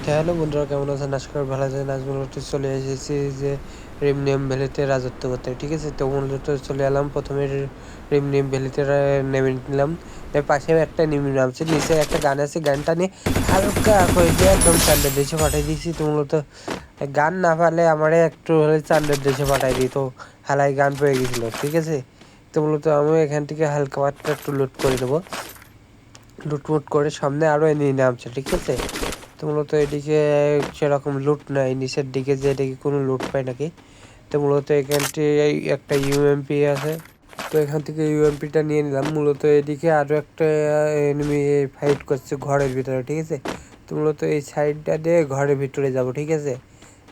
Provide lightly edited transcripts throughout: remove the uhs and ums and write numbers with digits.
Hello বন্ধুরা, কেমন আছেন? আশা করি ভালো আছেন। আজ মূলত চলে এসেছি যে রিমনিয়াম ভ্যালিতে রাজত্ব করতে, ঠিক আছে? তো মূলত চলে এলাম, প্রথমে রিমনিয়াম ভ্যালিতে নেমে নিলাম। এর পাশে একটা নেমে নামছে, নিচে একটা গান আছে, গানটা নিয়ে হালকা করে দিয়ে একদম চান্দের দেশে পাঠিয়ে দিয়েছি। তো মূলত গান না পারলে আমারে একটু হলে চান্দের দেশে পাঠাই দিই, তো হালাই গান পেয়ে গেছিলো, ঠিক আছে? তো মূলত আমি এখান থেকে হালকা মাত্রা একটু লুট করে দেবো, লুটমুট করে সামনে আরও এনিমি নামছে, ঠিক আছে? তো মূলত এদিকে সেরকম লুট নাই, নিচের দিকে যে এদিকে কোনো লুট পাই নাকি। তো মূলত এখানটি একটা ইউএমপি আছে, তো এখান থেকে ইউএমপিটা নিয়ে নিলাম। মূলত এদিকে আরও একটা এনিমি ফাইট করছে ঘরের ভিতরে, ঠিক আছে? তো মূলত এই সাইডটা দিয়ে ঘরের ভিতরে যাব, ঠিক আছে?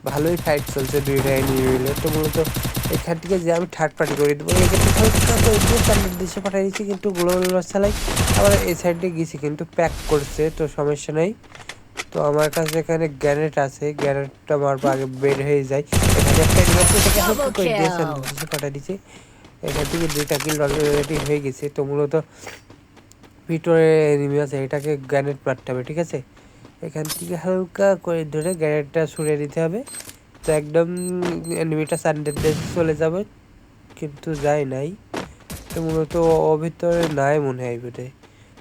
ভালোই ফাইট চলছে দুইটা এনিমি মিলে। তো মূলত এখান থেকে যে আমি থার্ড পার্টি করে দেবো, এখানে দেশে পাঠিয়ে দিচ্ছি, কিন্তু গ্লোবাল লস চালাই আবার এই সাইডে গেছি, কিন্তু প্যাক করছে, তো সমস্যা নেই। তো আমার কাছে এখানে গ্যানেট আছে, গ্যানেটটা মারবো, আগে বের হয়ে যায়। এখানে একটা এনিমি হালকা করে দিয়েছে, পাঠিয়ে দিচ্ছে। এখান থেকে দুইটা কিল অলরেডি হয়ে গেছে। তো মূলত ভিতরে এনিমি আছে, এটাকে গ্যানেট মারতে হবে, ঠিক আছে? এখান থেকে হালকা করে ধরে গ্যানেটটা ছুড়ে দিতে হবে। তো একদম এনিমিটা সানডের দেশে চলে যাবে, কিন্তু যায় নাই। তো মূলত ও ভিতরে নাই মনে হয় বোধ হয়।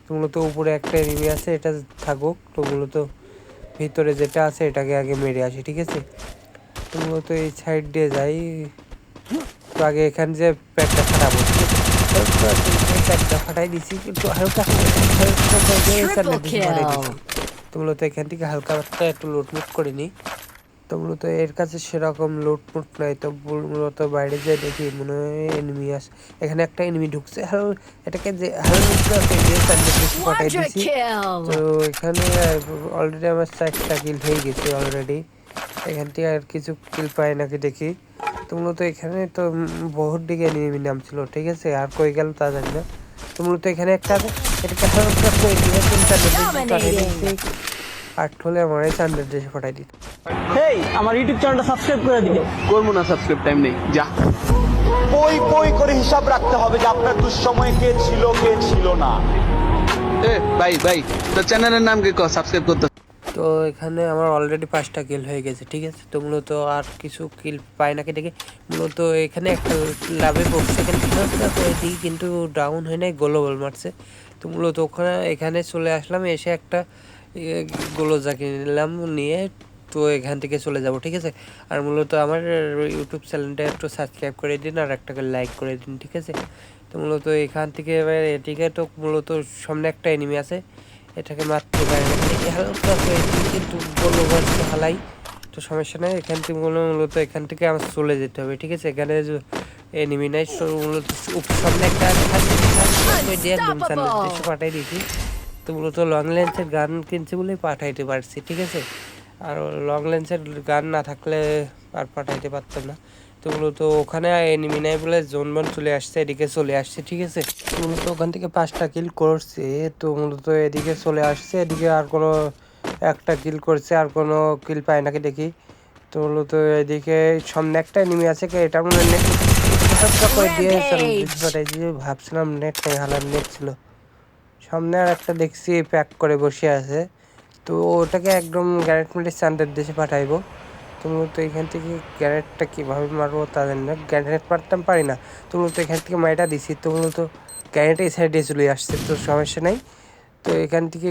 তো মূলত উপরে একটা এনিমি আছে, এটা থাকুক। তো মূলত ভিতরে যেটা আছে এটাকে আগে মেরে আসি, ঠিক আছে? তো মূলত এই সাইড দিয়ে যাই। তো আগে এখানে যে প্যাকটা ফাটাবো, প্যাকটা ফাটাই দিছি, কিন্তু হালকা সামনের দিকে ফাটাই দিছি। তো মূলত এখান থেকে হালকা একটা একটু লুটমুট করে নিই। তো মূলত এর কাছে সেরকম লুটমুট নাই। তো মূলত বাইরে যেয়ে দেখি মনে হয় এনিমি আসে, এখানে একটা এনিমি ঢুকছে। এটাকে যে হালকা দিয়ে সামনের দিকে ফাটাই দিছি। তো এখানে অলরেডি আমার 4টা কিল হয়ে গেছে অলরেডি। এখান থেকে আর কিছু কিল পাই নাকি দেখি। তো মূলত এখানে তো বহুত দিকে এনিমি নামছিল, ঠিক আছে? আর কই গেল তা জানি না। তো মূলত এখানে একটা আছে, এটাকে হালকা করে দিয়ে পাঠিয়ে দিচ্ছি। আর হলে আমার এই চান্দের দেশে পাঠাই দিত। হেই, আমার ইউটিউব চ্যানেলটা সাবস্ক্রাইব করে দিও। করবো না, সাবস্ক্রাইব টাইম নেই, যা। পই পই করে হিসাব রাখতে হবে যে আপনার দুঃসময়ে কে ছিল না। এ ভাই ভাই, তোর চ্যানেলের নাম কি? সাবস্ক্রাইব করতে। তো এখানে আমার অলরেডি 5টা কিল হয়ে গেছে, ঠিক আছে? তো মূলত আর কিছু কিল পাই নাকি দেখে মূলত এখানে একটা লাভে পড়ছে, এখানে করে দিই, কিন্তু ডাউন হয় নাই, গোল মারছে। তো মূলত এখানে চলে আসলাম, এসে একটা গোলজা কিনলাম নিয়ে। তো এখান থেকে চলে যাব, ঠিক আছে? আর মূলত আমার ইউটিউব চ্যানেলটা একটু সাবস্ক্রাইব করে দিন আর একটা লাইক করে দিন, ঠিক আছে? তো মূলত এখান থেকে এবার এদিকে তো মূলত সামনে একটা এনিমি আছে, এটাকে মারতে পারে না, হালকা করে দিই, কিন্তু গোলো মারছে হালাই। তো সমস্যা নেই, এখান থেকে মূলত এখান থেকে আমার চলে যেতে হবে, ঠিক আছে? এখানে এনিমি নাই, মূলত সামনে একটা দিয়ে একদম সামনে দেশে পাঠাই দিয়েছি। তো মূলত লং লেন্সের গান কিনছে বলেই পাঠাইতে পারছি, ঠিক আছে? আর লং লেন্সের গান না থাকলে আর পাঠাইতে পারতাম না। তো মূলত ওখানে এনিমি নাই বলে জোন বন চলে আসছে, এদিকে চলে আসছে, ঠিক আছে? মূলত ওখান থেকে 5টা কিল করছে। তো মূলত এদিকে চলে আসছে, এদিকে আর কোনো একটা কিল করছে, আর কোনো কিল পায় নাকি দেখি। তো মূলত এদিকে সামনে একটা এনিমি আছে, এটা মনে নেট করে দিয়ে ভাবছিলাম নেট নেই, হালার নেট ছিল। সামনে আর একটা দেখছি প্যাক করে বসে আছে, তো ওটাকে একদম গ্যারেট মিলে চান্দের দেশে পাঠাইবো। তো মূলত এখান থেকে গ্যারেটটা কীভাবে মারবো তা জানি না, গ্যারেট মারতাম পারি না। তো মূলত এখান থেকে মাইটা দিছি, তো মূলত গ্যারেট এই সাইডে চলে আসছে, তো সমস্যা নেই। তো এখান থেকে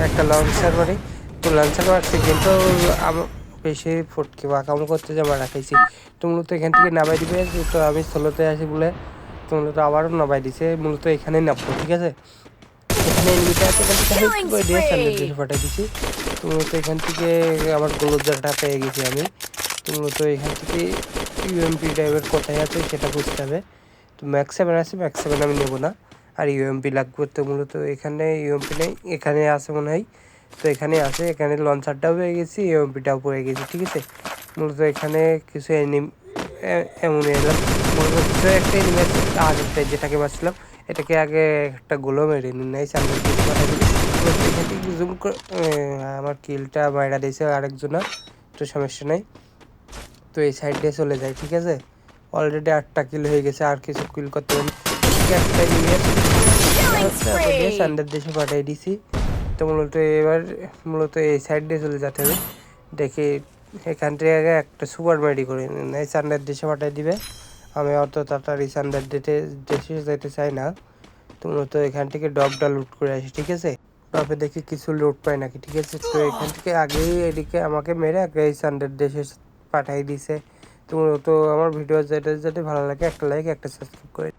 একটা লঞ্চার মারি, তো লঞ্চার মারছি, কিন্তু বেশি ফটকে বাঁকামো করতে যে মারা খাইছি। তো মূলত এখান থেকে নামাই দিবে, তো আমি সোলোতে আসি বলে তো মূলত আবারও নামাই দিছে। মূলত এখানে নামবো, ঠিক আছে? এখানে এনিমিটা আছে, এখান থেকে হেল্প করে দিয়ে সামনের দিকে পাঠিয়ে দিছি। তো মূলত এখান থেকে আমার গোলজারটা পেয়ে গেছি আমি। তো মূলত এখান থেকে ইউএমপি টাইপের কোথায় আছে সেটা বুঝতে হবে। তো ম্যাক্স 7 আছে, ম্যাক্স 7 আমি নেবো না, আর ইউএমপি লাগবে। তো মূলত এখানে ইউএমপি নেই, এখানে আছে মনে হয়। তো এখানে আছে, এখানে লঞ্চারটাও পেয়ে গেছি, ইউএমপিটাও পেয়ে গেছি, ঠিক আছে? মূলত এখানে কিছু এমন এলাম, মূলত একটা এনিমি আছে আগেরটাই যেটাকে মারছিলাম, এটাকে আগে একটা গোলো মেরে নিন নাই, সামনে দিকে পাঠাই দিবি। এখান থেকে জুম করে আমার কিলটা মাইরা দিয়েছে আরেকজনা, তো সমস্যা নাই। তো এই সাইড দিয়ে চলে যায়, ঠিক আছে? অলরেডি 8টা কিল হয়ে গেছে, আর কিছু কিল করতে পারি। একটা সান্ডের দেশে পাঠিয়ে দিছি। তো তো মূলত এই সাইড দিয়ে চলে যেতে হবে। দেখি এখান থেকে আগে একটা সুপার মেডি করে নিন, এই সানডের দেশে পাঠিয়ে দিবে। আমি অত তাড়াতাড়ি সানডের দেশে যেতে চাই না। তো মূলত এখান থেকে ডবটা লুট করে আসি, ঠিক আছে? ডবে দেখি কিছু লুট পাই নাকি, ঠিক আছে? তো এখান থেকে আগেই এদিকে আমাকে মেরে আগে এই সানডের দেশে পাঠিয়ে দিছে। তো মূলত আমার ভিডিও যেটা ভালো লাগে একটা লাইক একটা সাবস্ক্রাইব করে